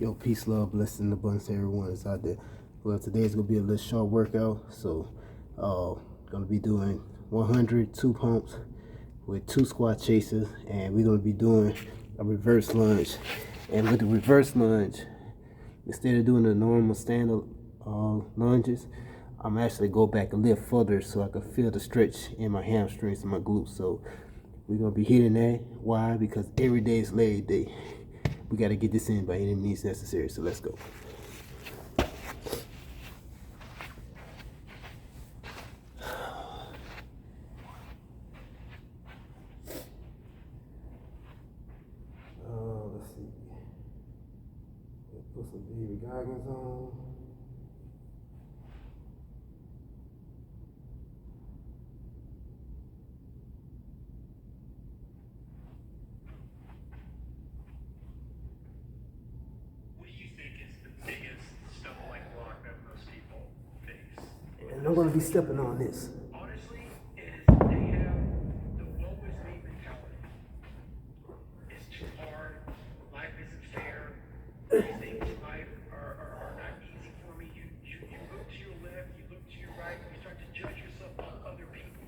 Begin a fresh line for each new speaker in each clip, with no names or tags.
Yo, peace, love, blessing, and abundance to everyone that's out there. Well, today's gonna be a little short workout, so gonna be doing 102 pumps with 2 squat chases, and we're gonna be doing a reverse lunge. And with the reverse lunge, instead of doing the normal standard lunges, I'm actually go back a little further so I can feel the stretch in my hamstrings and my glutes. So we're gonna be hitting that. Why? Because every day is leg day. We got to get this in by any means necessary, so let's go. Let's see. Let's put some baby goggles on. And I'm going to be stepping on this.
Honestly, is they have the lowest me mentality. It's too hard. Life isn't fair. These things in life are not easy for me. You look to your left, you look to your right, you start to judge yourself on other people.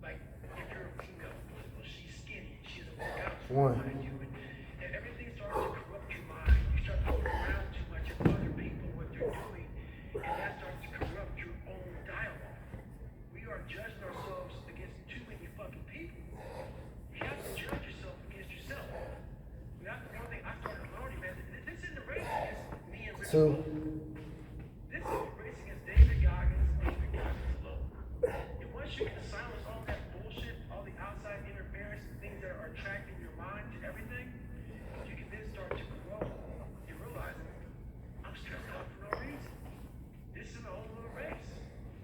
Like, if you're a female, well, she's skinny, she doesn't work out so
One.
hard, and everything starts to corrupt your mind. You start to look around too much at other people, what they're doing, and that starts to corrupt your own dialogue. We are judging ourselves against too many fucking people. You have to judge yourself against yourself. That's the one thing I started learning, man. This isn't a race against me and Richard. This is a race against David Goggins alone. And once you can silence all that bullshit, all the outside interference, things that are attracting your mind to everything, you can then start to grow and realize I'm stressed out for no reason. This is an old little race.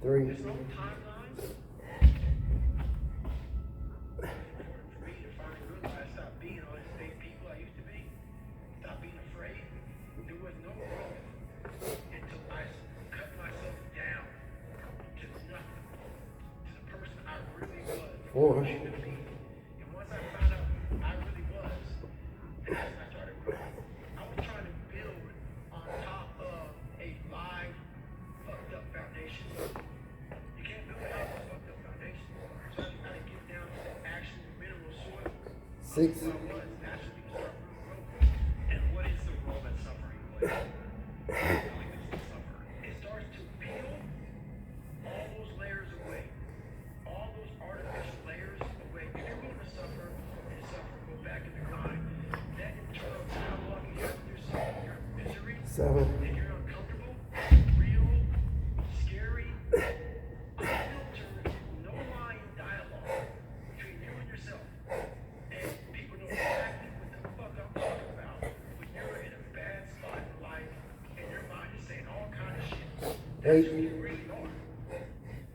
3.
There's no timeline. For me to finally realize, stop being all these fake people I used to be. Stop being afraid. There was no growth until I cut myself down to nothing, to the person I really was.
4.
And once I found out who I really was, that's when I started growing. I was trying to build on top of a live, fucked up foundation. You can't build a house on a fucked up foundation. So I got to get down to the actual mineral soil.
6.
Who I was, that's when you start growing. And what is the role that suffering plays? It starts to peel all those layers away. All those artificial layers away. If you're going to suffer and suffer, go back in the grind. That internal dialogue you have with yourself, your misery,
7.
and you're uncomfortable, real, scary, unfiltered, no line dialogue between you and yourself. And people know exactly what the fuck I'm talking about when you're in a bad spot in life and your mind is saying all kind of shit. That's who you really are.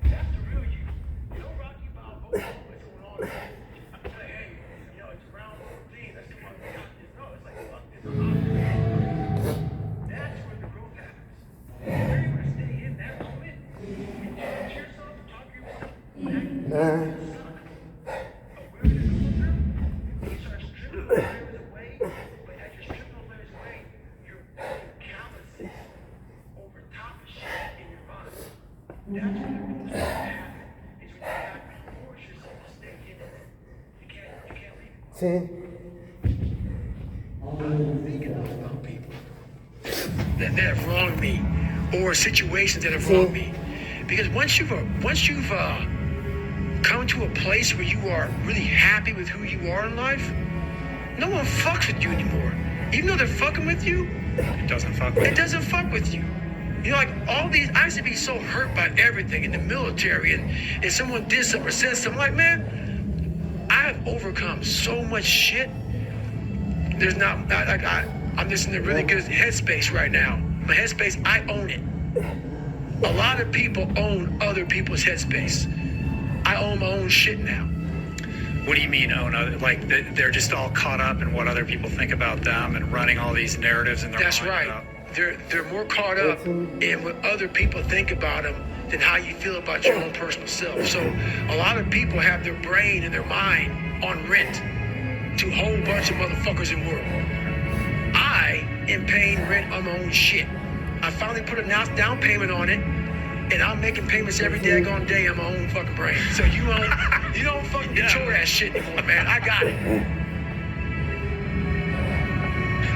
That's the real you. You know Rocky Balboa, what's going on? I'm like, hey, it's round 14. Let's see what we got this. No, it's like, fuck this. That's where the growth happens. You're able to stay in that moment and judge yourself, talk to yourself.
9.
Awareness of you start stripping those layers away, but as you're stripping those layers away, you're putting calluses over top of shit in your mind. That's when the growth starts to happen. Is when you have to force yourself to stay in it. You can't leave it.
10.
I'm thinking about people that have wronged me, or situations that have wronged me. Because once you've come to a place where you are really happy with who you are in life, no one fucks with you anymore. Even though they're fucking with you, it doesn't fuck with you. You know, like all these, I used to be so hurt by everything in the military, and if someone did something or said something, like, man, I've overcome so much shit. There's not, like, I'm just in a really good headspace right now. My headspace, I own it. A lot of people own other people's headspace. I own my own shit now.
What do you mean own other? Like they're just all caught up in what other people think about them and running all these narratives in their
That's
mind
right.
about-
They're more caught up in what other people think about them than how you feel about your own personal self. So a lot of people have their brain and their mind on rent to a whole bunch of motherfuckers in the world. I and paying rent on my own shit. I finally put a down payment on it, and I'm making payments every daggone day on my own fucking brain. So you don't fucking control that shit anymore, man. I got it.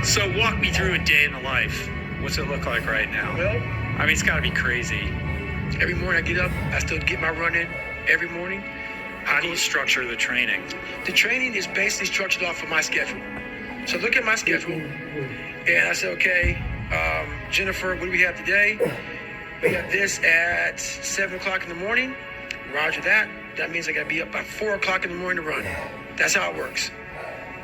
So walk me through a day in the life. What's it look like right now?
Well,
I mean, it's got to be crazy.
every morning I get up, I still get my run in every morning.
How do you structure the training?
The training is basically structured off of my schedule. So look at my schedule, and I say, okay, Jennifer, what do we have today? We got this at 7 o'clock in the morning. Roger that. That means I got to be up by 4 o'clock in the morning to run. That's how it works.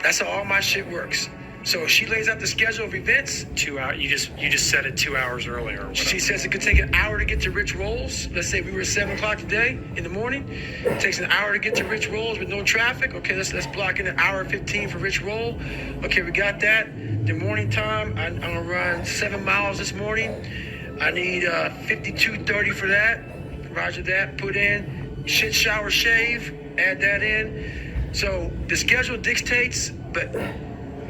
That's how all my shit works. So she lays out the schedule of events.
2 hours. You just set it 2 hours earlier. Or whatever.
She says it could take an hour to get to Rich Rolls. Let's say we were at 7 o'clock today in the morning. It takes an hour to get to Rich Rolls with no traffic. Okay, let's block in an hour 15 for Rich Roll. Okay, we got that. The morning time, I'm gonna run 7 miles this morning. I need 52:30 for that. Roger that. Put in shit, shower, shave. Add that in. So the schedule dictates, but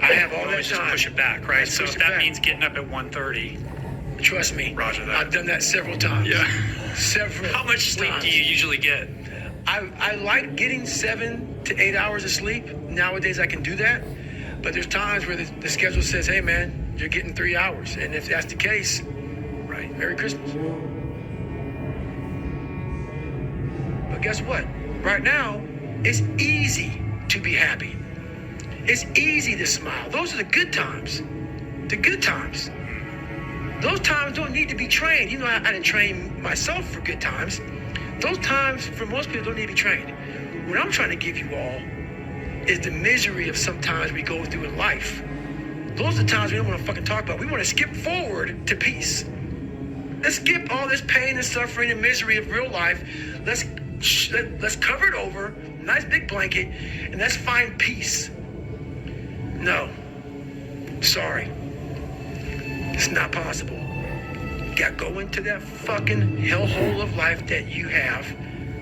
I have all that
Always just
time.
push it back, right?
Just
So
push
if
it
that
back.
means getting up at 1:30.
Trust me.
Roger that.
I've done that several times.
Yeah.
Several.
How much sleep
times.
do you usually get?
I like getting 7 to 8 hours of sleep. Nowadays I can do that. But there's times where the schedule says, hey man, you're getting 3 hours. And if that's the case, right, Merry Christmas. But guess what? Right now, it's easy to be happy. It's easy to smile. Those are the good times. The good times. Those times don't need to be trained. You know, I didn't train myself for good times. Those times, for most people, don't need to be trained. What I'm trying to give you all is the misery of sometimes we go through in life. Those are the times we don't want to fucking talk about. We want to skip forward to peace. Let's skip all this pain and suffering and misery of real life. Let's cover it over, nice big blanket, and let's find peace. No. Sorry. It's not possible. You gotta go into that fucking hellhole of life that you have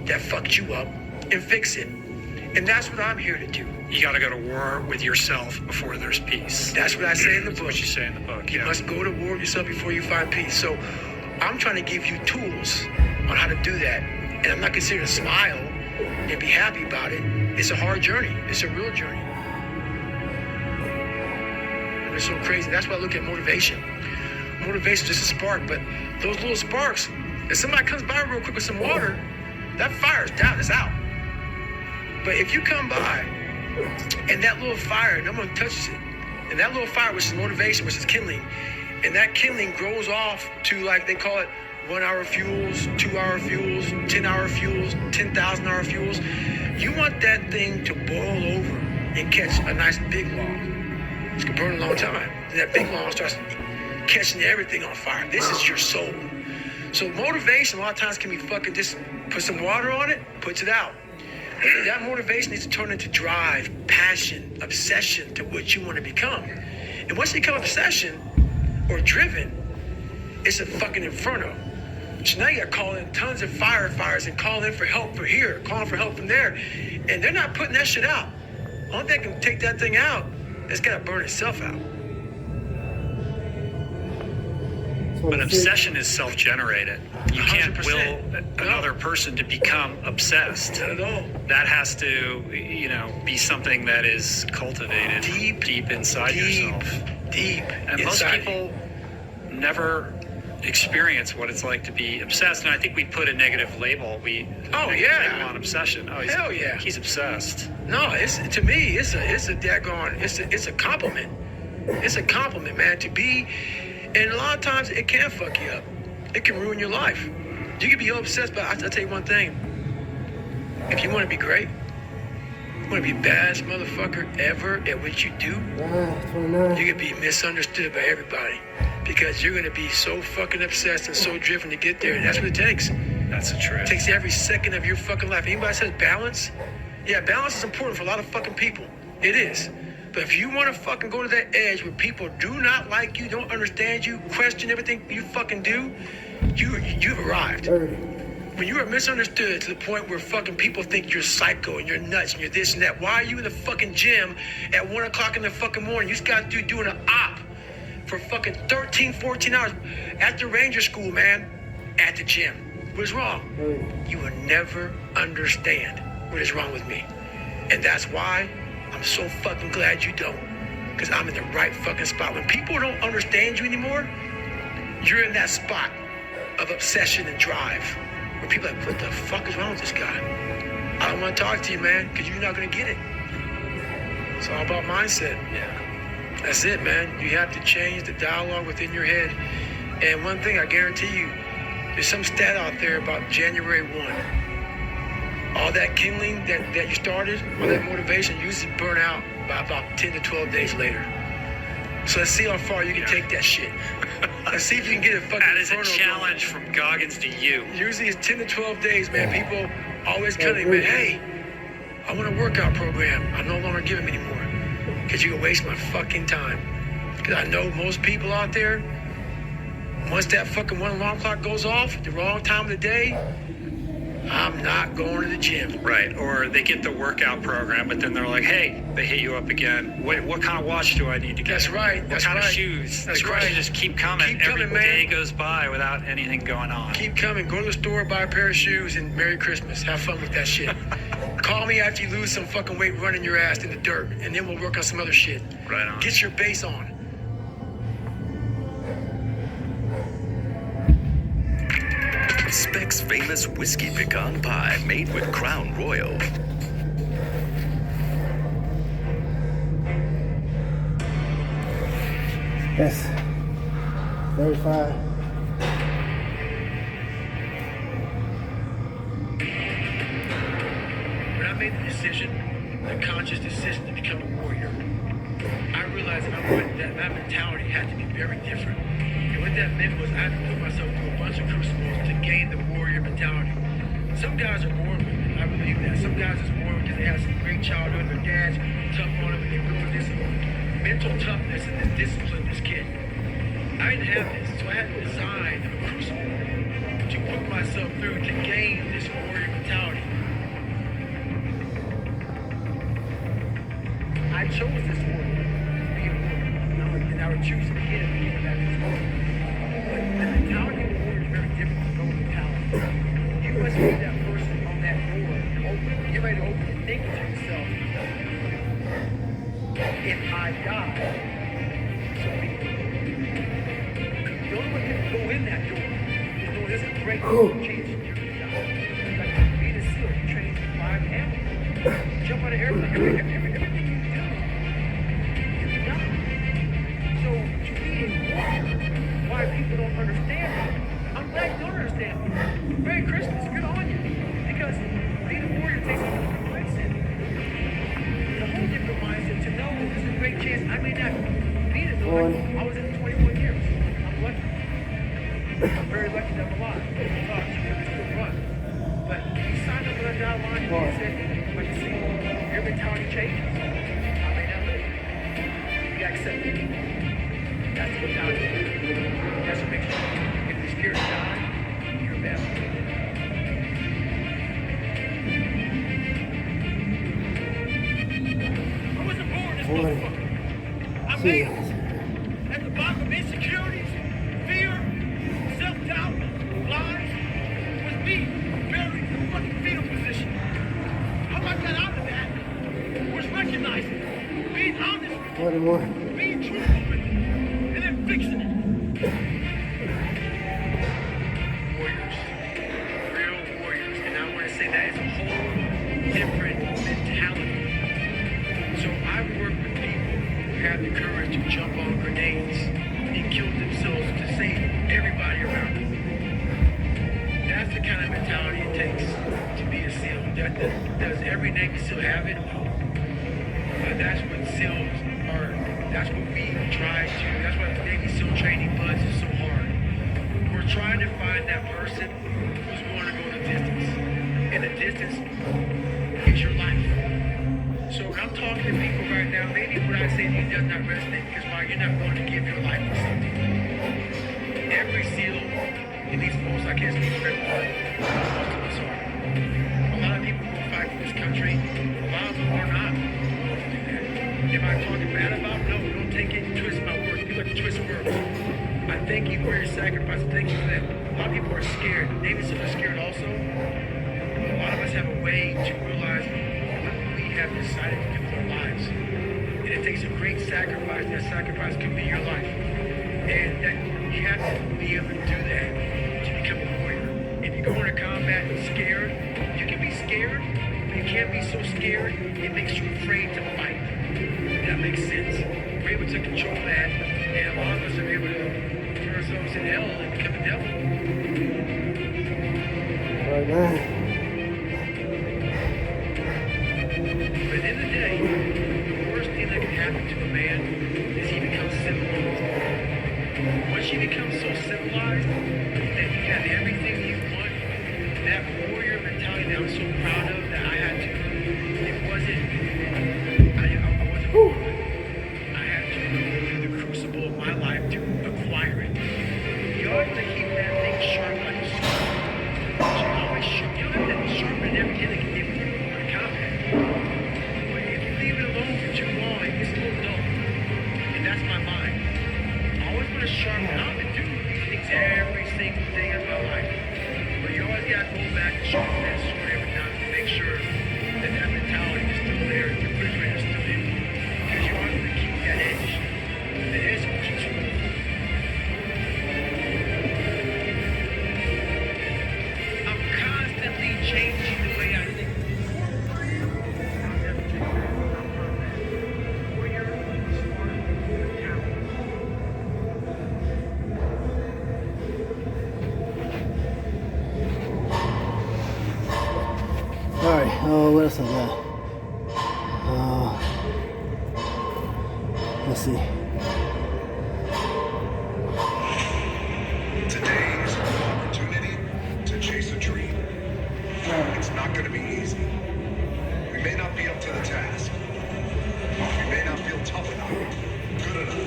that fucked you up and fix it. And that's what I'm here to do.
You got to go to war with yourself before there's peace.
That's what I say in the
That's
book.
what you say in the book.
You
Yeah.
must go to war with yourself before you find peace. So I'm trying to give you tools on how to do that. And I'm not considered to smile and be happy about it. It's a hard journey. It's a real journey. And it's so crazy. That's why I look at motivation. Motivation is just a spark, but those little sparks, if somebody comes by real quick with some water, that fire's down, it's out. But if you come by and that little fire, no one touches it, and that little fire, which is motivation, which is kindling, and that kindling grows off to, like they call it, 1 hour fuels, 2 hour fuels, 10 hour fuels, 10,000 hour fuels. You want that thing to boil over and catch a nice big log. It's gonna burn a long time. And that big log starts catching everything on fire. This is your soul. So motivation a lot of times can be fucking just put some water on it, puts it out. That motivation needs to turn into drive, passion, obsession to what you want to become. And once you become obsession or driven, it's a fucking inferno. So now you got to call in tons of firefighters and call in for help for here, calling for help from there. And they're not putting that shit out. Only thing that can take that thing out, it's got to burn itself out.
But obsession is self-generated. You can't
100%.
will another person to become obsessed.
Not at all.
That has to, be something that is cultivated deep inside yourself.
Deep.
And most
inside
people never experience what it's like to be obsessed. And I think we put a negative label.
Oh, yeah.
Label on obsession. Oh,
Hell yeah.
He's obsessed.
No, to me, it's a daggone, it's a compliment. It's a compliment, man, to be, and a lot of times it can fuck you up. It can ruin your life. You can be obsessed, but I'll tell you one thing. If you want to be great, you want to be the baddest motherfucker ever at what you do, you can be misunderstood by everybody because you're going to be so fucking obsessed and so driven to get there. That's what it takes.
That's the truth.
It takes every second of your fucking life. Anybody says balance? Yeah, balance is important for a lot of fucking people. It is. But if you want to fucking go to that edge where people do not like you, don't understand you, question everything you fucking do, you've arrived. When you are misunderstood to the point where fucking people think you're psycho and you're nuts and you're this and that, why are you in the fucking gym at 1 o'clock in the fucking morning? You just got to doing an op for fucking 13, 14 hours at the Ranger School, man, at the gym. What is wrong? You will never understand what is wrong with me. And that's why I'm so fucking glad you don't. Because I'm in the right fucking spot. When people don't understand you anymore, you're in that spot of obsession and drive. Where people are like, what the fuck is wrong with this guy? I don't want to talk to you, man, because you're not going to get it. It's all about mindset.
Yeah.
That's it, man. You have to change the dialogue within your head. And one thing I guarantee you, there's some stat out there about January 1. All that kindling that you started, all that motivation, usually burn out by about 10 to 12 days later. So let's see how far you can take that shit. Let's see if you can get a fucking
That is a
inferno
challenge from Goggins to you.
going. Usually it's 10 to 12 days, man. People always come to me, man, hey, I want a workout program. I no longer give them anymore. Because you can waste my fucking time. Because I know most people out there, once that fucking one alarm clock goes off at the wrong time of the day, I'm not going to the gym.
Right. Or they get the workout program, but then they're like, hey, they hit you up again. What kind of watch do I need to get?
That's right.
What
That's
kind
right.
of shoes?
That's
the questions
right.
just keep coming.
Keep
Every
coming, man.
day goes by without anything going on.
Keep coming. Go to the store, buy a pair of shoes, and Merry Christmas. Have fun with that shit. Call me after you lose some fucking weight running your ass in the dirt, and then we'll work on some other shit.
Right on.
Get your base on.
Speck's famous whiskey pecan pie made with Crown Royal.
That's 35.
When I made the decision, the conscious decision to become a warrior, I realized that my mentality had to be very different. And what that meant was I had to put myself through a bunch of crucibles to gain the warrior mentality. Some guys are born with it. I believe that. Some guys are born because they have some great childhood. Their dad's tough on them and they build this mental toughness and this discipline, this kid. I didn't have this, so I had to design a crucible to put myself through to gain this warrior mentality. I chose this warrior to be a warrior, and I would choose it again to give it back to this warrior. But the mentality of a warrior is very different from no mentality. You must be that person on that door, open, get ready to open and thinking to yourself, if I die, so be it. The only way you can go in that door is knowing there's a great chance you're going to die. Like being a SEAL, you train for 5 animals. Jump out of airplane, everything you do, you can die. So to be a warrior, why people don't understand it, I'm glad you don't understand it. Merry Christmas, good on you. Because being a warrior takes a different mindset. A whole different mindset to know that there's a great chance I may not be in it. I was in it 21 years. I'm lucky. I'm very lucky that I'm alive. I'm still run. But you signed up for that dotted line and said, but you see, your mentality changes. I may not live. You accept it. That's the mentality. That's what makes you. If you're scared to die, you're a bad one. I wasn't born this motherfucker. I made it. At the bottom of insecurities, fear, self-doubt, lies, was me, buried in the fucking fetal position. How I got out of that was recognizing, being honest with it,
41.
being truthful with it, and then fixing it. Warriors, real warriors, and I want to say that is a whole different mentality. So I work with people who have the courage to jump on grenades and kill themselves to save everybody around them. That's the kind of mentality it takes to be a SEAL. Does every Navy SEAL have it? No. But that's what SEALs are. That's what we try to. That's why the Navy SEAL training buzz is so hard. We're trying to find that person who's going to go the distance. And the distance is your life. So when I'm talking to people right now, maybe what I say to you does not resonate because why you're not going to give your life for something. Every SEAL, at least most, I can't speak for everybody, most of us are. A lot of people who fight for this country, a lot of them are not going to do that. Am I talking bad about them? No, don't take it and twist my words. People are twist words. I thank you for your sacrifice. Thank you for that. A lot of people are scared. David's so scared also. A lot of us have a way to realize what we have decided to do with our lives. And it takes a great sacrifice. That sacrifice could be your life. And that you have to be able to do that to become a warrior. If you go into combat scared, you can be scared, but you can't be so scared it makes you afraid to fight. If that makes sense. We're able to control that, and a lot of us are able to turn ourselves in hell and become a devil.
Right now.
But at the end of the day, the worst thing that can happen to a man is he becomes civilized. Once you become so civilized that you have everything you want, that warrior mentality that I'm so proud of that I had to, it wasn't, I wasn't born with it. I had to go through the crucible of my life to acquire it. You always have to keep that thing sharp like a sword. You always sharp. You don't have to sharpen every hit that can give you in combat. But if you leave it alone for too long, it gets a little dull. And that's my mind. I always want to sharpen. I don't have to do these things every single day of my life. But you always got to go back and sharpen that sword every now and then to make sure that that mentality is still there, the refrigerator is still empty. Because you always want to keep that edge. That edge will keep you moving. I'm constantly changing the way I think. I'll never take that. I'm a warrior, smart, talented.
Alright, what else I got? Let's see.
Today is an opportunity to chase a dream. It's not going to be easy. We may not be up to the task. We may not feel tough enough, good enough,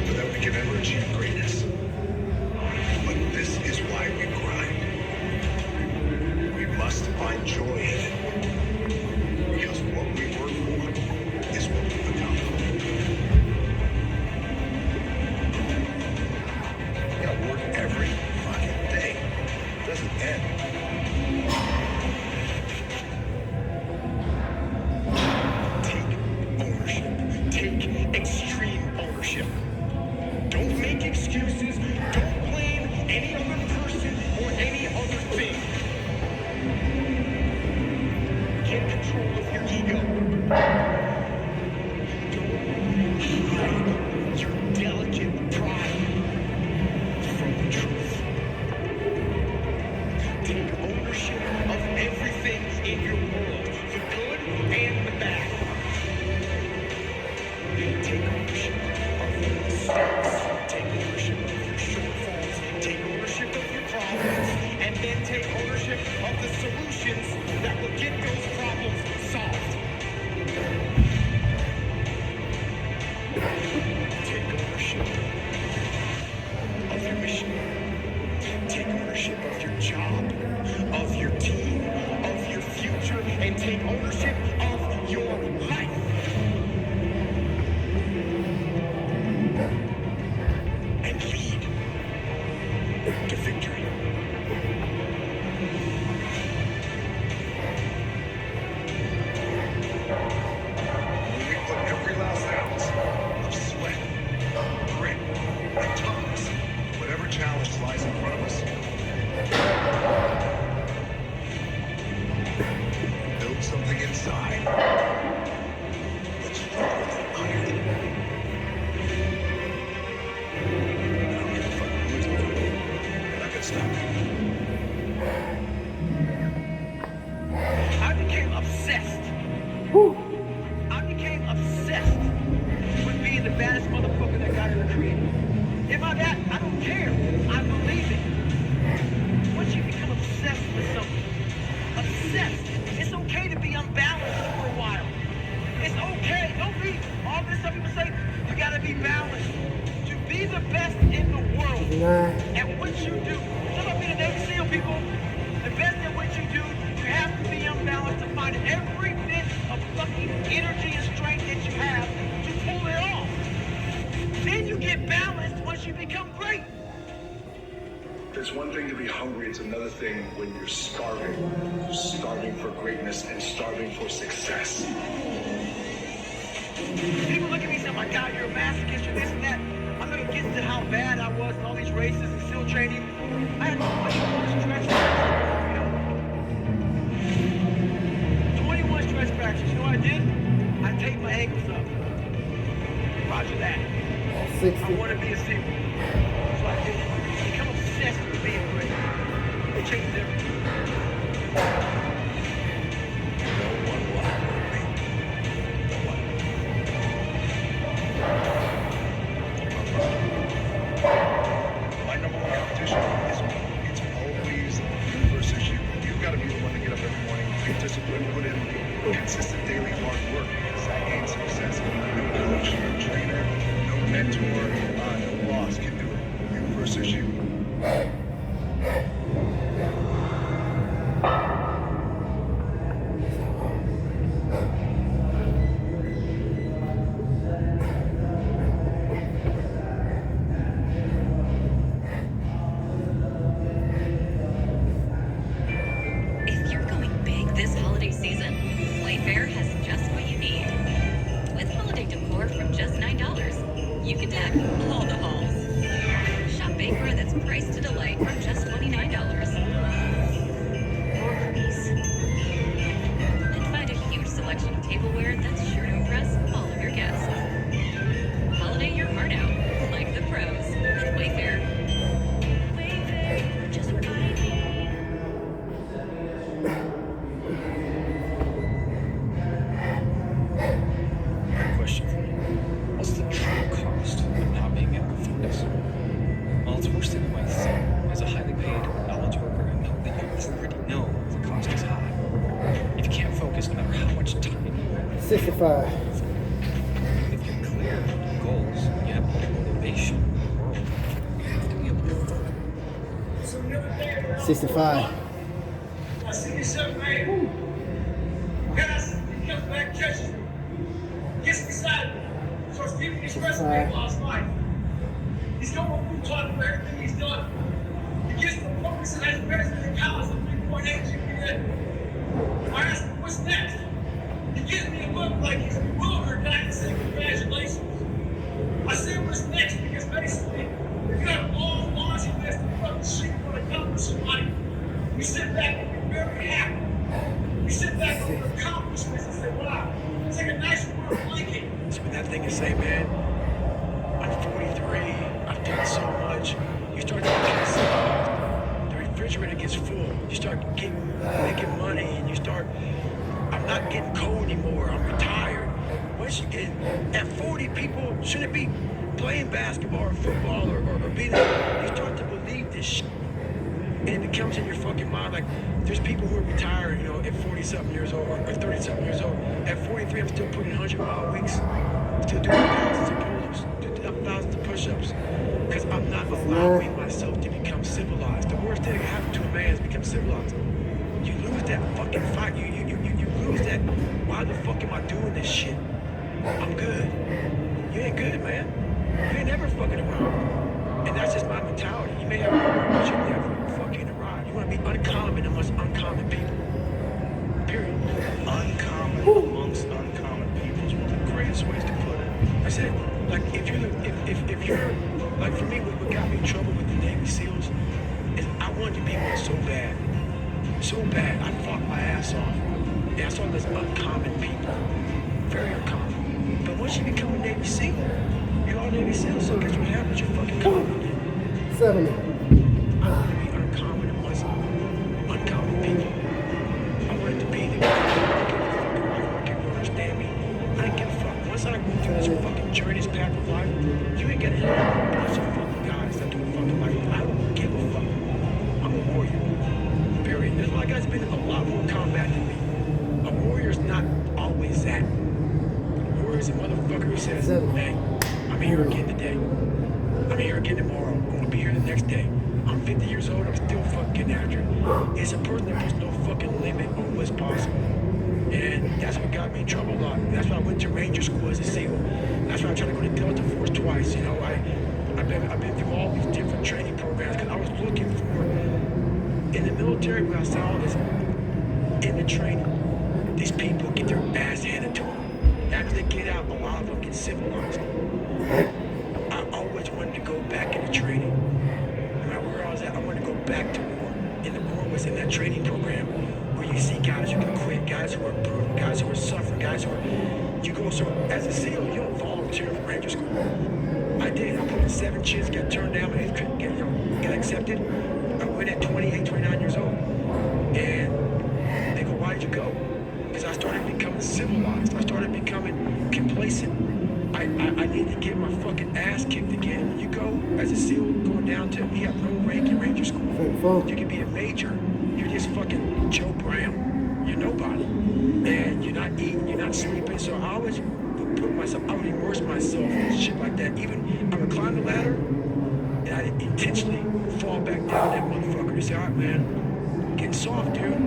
but that we can ever achieve greatness. But this is why we grind. We must find joy in it. Because what we work for is what we become. You gotta work every fucking day. It doesn't end. Take ownership. Take extreme ownership. Don't make excuses. Don't blame any other person or any other thing. Get control of your ego. Don't hide your delicate pride from the truth. Take ownership of everything in your world, the good and the bad. Take ownership of your mistakes. Take ownership of your shortfalls. Take ownership of your problems. And then take ownership of the solutions that will get those problems solved. Take ownership of your mission. Take ownership of your job, of your team, of your future, and take ownership of your life. And lead to victory. When we put every last ounce of sweat, grit, and toughness, whatever challenge lies in front of us, build something inside that's stronger than iron. I don't give a fuck who it's with. You're not gonna stop me. I became obsessed. I became obsessed with being the baddest motherfucker that God ever created. Am I that? I don't care. I believe it. Once you become obsessed with something, obsessed, it's okay to be unbalanced for a while. It's okay. Don't be all this stuff people say. You gotta be balanced. To be the best in the world at what you do. Just like being a Navy SEAL, people. The best at what you do, you have to be unbalanced to find every bit of fucking
hungry, it's another thing when you're starving. You're starving for greatness and starving for success.
People look at me and say, oh my God, you're a masochist, you're this and that. I'm not against to how bad I was in all these races and still training. I had 21 stretch fractures. 21 stretch fractures. You know what I did? I taped my ankles up. Roger that.
60.
I want to be a singer. So I did. I become obsessed with being great. It changed everything.
No one will outwork me. No one. My number one competition is me. It's always you versus you. You gotta be the one to get up every morning, be disciplined, put in consistent daily hard work, because that gains success. No coach, no trainer, no mentor, no boss can do it. You versus you.
If you're going big this holiday season, Wayfair has just what you need. With holiday decor from just $9, you can deck all the halls. Shop bakeware that's priced to delight from just $29. Or Hermes. And find a huge selection of tableware that's sure to impress all of your guests. Holiday your heart out, like the pros, with Wayfair. Wayfair, just what I need.
Question for you. What's the true cost of not being able to focus? Well, it's worse than it might seem. As a highly paid knowledge worker, I know that you already know the cost is high. If you can't focus, no matter how much time you have,
65.
if you're clear on your goals, you have more motivation in the world, you have to be able to focus.
65.
I see this young man. Guys, he comes back, catches me. Gets beside me. Starts giving his resume of lost life. He's going through talking about everything he's done. He gets to the focus and has better than college and 3.8 GPA. I ask him, what's next? He gives me a look like he's bewildered, and I can say congratulations. I say what's next because basically, if you have a long laundry list of fucking shit you want to accomplish in life, you sit back and you're very happy. You sit back on your accomplishments and say, wow, it's like a nice warm blanket.
So when that thing is saying, man, I'm 43, I've done so much, you start to get civilized. The refrigerator gets full. You start making money and you start, I'm not getting cold anymore, I'm retired. Once you get, at 40 people shouldn't be playing basketball or football or being, you start to believe this shit. And it becomes in your fucking mind, like, there's people who are retired, you know, at 40-something years old or 30-something years old. At 43, I'm still putting 100-mile weeks, still doing thousands of pull-ups, doing thousands of push-ups, because I'm not allowing myself to become civilized. The worst thing that can happen to a man is become civilized. You lose that fucking fight. You lose that, why the fuck am I doing this shit? I'm good. You ain't good, man. You ain't never fucking around. And that's just my mentality. You may have but you never fucking arrive. You want to be uncommon amongst uncommon people. Period.
Uncommon amongst uncommon people is one of the greatest ways to put it.
I said, like, if you're, like, for me, what got me in trouble with the Navy SEALs is I wanted to be one so bad. So bad. I fought my ass off. And I saw those uncommon people. Very uncommon. But once you become a Navy SEAL, you're all Navy SEAL, so guess what happens? You're fucking common.
70.
I want to be uncommon amongst uncommon people. I wanted to be the guy who understand me. I didn't give a fuck. Once I go through this fucking journey, this path of life, you ain't gonna hit a bunch of fucking guys that do fucking life. I don't give a fuck. I'm a warrior. Period. There's a lot of guys been in a lot more combat than me. A warrior's not always that. A warrior's a motherfucker who says, hey, I'm here again today. I'm here again tomorrow. I'm gonna be here the next day. I'm 50 years old. I'm still fucking getting after it. It's a person that puts no fucking limit on what's possible. And that's what got me in trouble a lot. That's why I went to Ranger School as a SEAL. That's why I tried to go to Delta Force twice. You know, I've been through all these different training programs because I was looking for
In the military, what I saw is in the training, these people get their ass handed to them. After they get out, a lot of them get civilized. I always wanted to go back into training. No matter where I was at, I wanted to go back to war. And the war was in that training program where you see guys who can quit, guys who are brutal, guys who are suffering, guys who are... You go, so as a SEAL, you don't volunteer for Ranger School. I did. I put in 7 chins, got turned down, but got accepted. I went at 28, 29 years old. And they go, why'd you go? Because I started becoming civilized. I started becoming complacent. I need to get my fucking ass kicked again. When you go as a SEAL, going down to, you have no rank in Ranger School. You can be a major. You're just fucking Joe Brown. You're nobody. And you're not eating, you're not sleeping. So I always would put myself, I would immerse myself in shit like that. Even I would climb the ladder, and I'd intentionally fall back down that motherfucker and say, all right, man, getting soft, dude.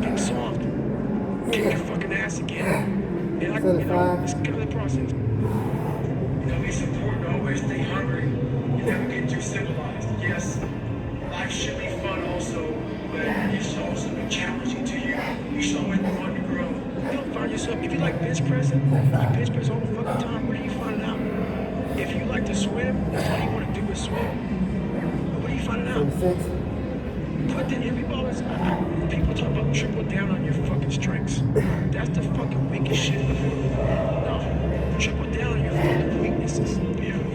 Getting soft. Kick your fucking ass again. And I, it's kind of the process. It's important to always stay hungry. You never get too civilized. Yes, life should be fun also, but it should also be challenging to you. You should always want to grow. You don't find yourself, if you like bench pressing, you bench press all the fucking time, what are you finding out? If you like to swim, that's all you want to do is swim. But what are you finding out? Put the people talk about triple down on your fucking strengths. That's the fucking weakest shit in the world. No. Triple down on your fucking weaknesses.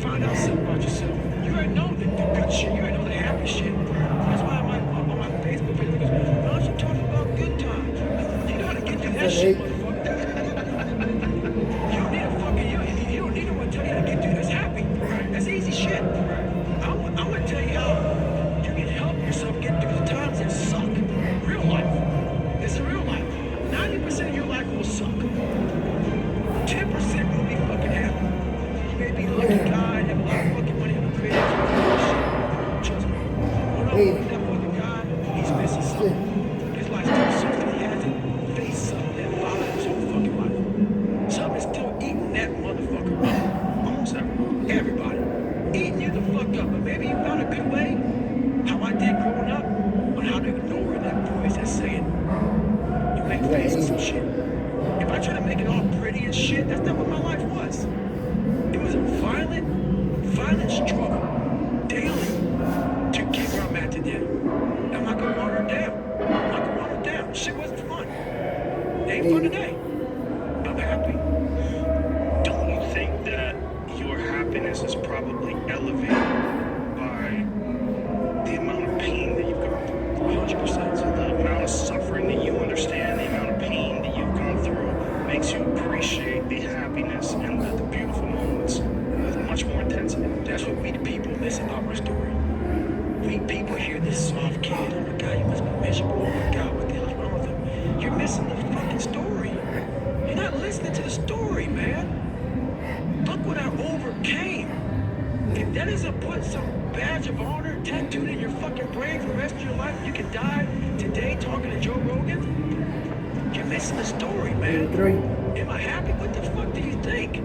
Find out something about yourself. You already know the good shit. You already know the happy shit. That's why on my Facebook page, it goes, why don't you talk about good times? You know how to get through that shit, motherfucker. You don't need a fucking, you don't need no one to tell you how to get through this happy. That's easy shit. I want to tell you how you can help yourself get through the times that suck. Real life. This is real life. 90% of your life will suck. 10% will be fucking happy. You may be a lucky guy, have a lot of fucking money, have a creative shit. Trust me. When I look at that fucking guy, he's missing something. His life still sucks that he hasn't faced something that bothered his whole fucking life. Something's still eating that motherfucker up. Almost everybody. Eating you the fuck up. But maybe you found a good way, how I did growing up, on how to ignore that voice that's saying, you ain't facing some shit. If I try to make it all pretty and shit, that's not what my life was. It was a violent struggle, daily, to get where I'm at today. I'm not gonna water it down. I'm not gonna water it down. Shit wasn't fun. It ain't fun today. I'm happy.
Don't you think that your happiness is probably elevated by the amount of pain that you've gone through?
100%.
So the amount of suffering that you understand, the amount of pain that you've gone through, makes you appreciate the happiness and the beautiful moments with much more intensity.
That's what we the people miss about our story. We people hear this soft kid, oh my God, you must be miserable, oh my God, what the hell's wrong with him? You're missing the fucking story. You're not listening to the story, man. Look what I overcame. If that isn't put some badge of honor tattooed in your fucking brain for the rest of your life, you can die today talking to Joe Rogan, you're missing the story, man. Am I happy? What the fuck do you think?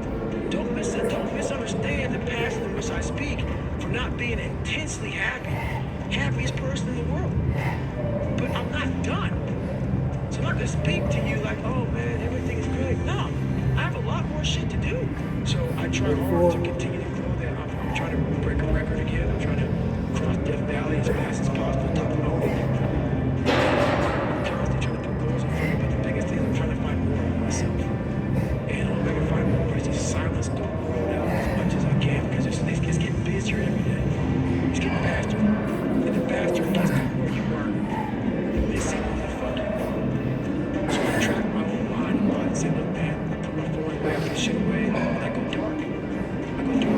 Don't misunderstand the passion in which I speak for not being intensely happy. Happiest person in the world. But I'm not done. So I'm not gonna speak to you like, oh man, everything is great. No, I have a lot more shit to do. So I try hard to continue to grow that. I'm trying to break a record again. I'm trying to cross Death Valley as fast as possible, top of my way. I'm constantly trying to put goals in front of me, but the biggest thing is I'm trying to find more of myself. And I'm going to find more ways to silence the world out as much as I can, because it's getting busier every day. It's getting faster. And the faster it gets to where you are, the missing motherfucker. So I track my own mind a lot and say, look man, I put my phone away, I put shit away, and I go dark. I go dark.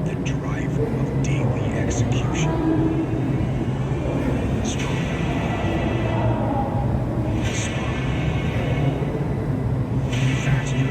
The driver of daily execution. Stronger. Smarter. Faster.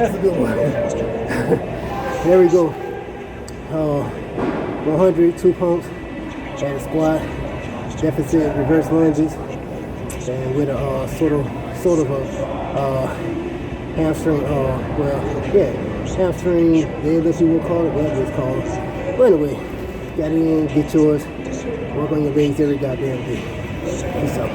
That's a good one. There we go. 102 pumps at a squat, deficit reverse lunges, and with a sort of a hamstring. Hamstring deadlift, you would call it. That's what it's called. But anyway, got it in. Get yours. Work on your legs every goddamn day. Peace out.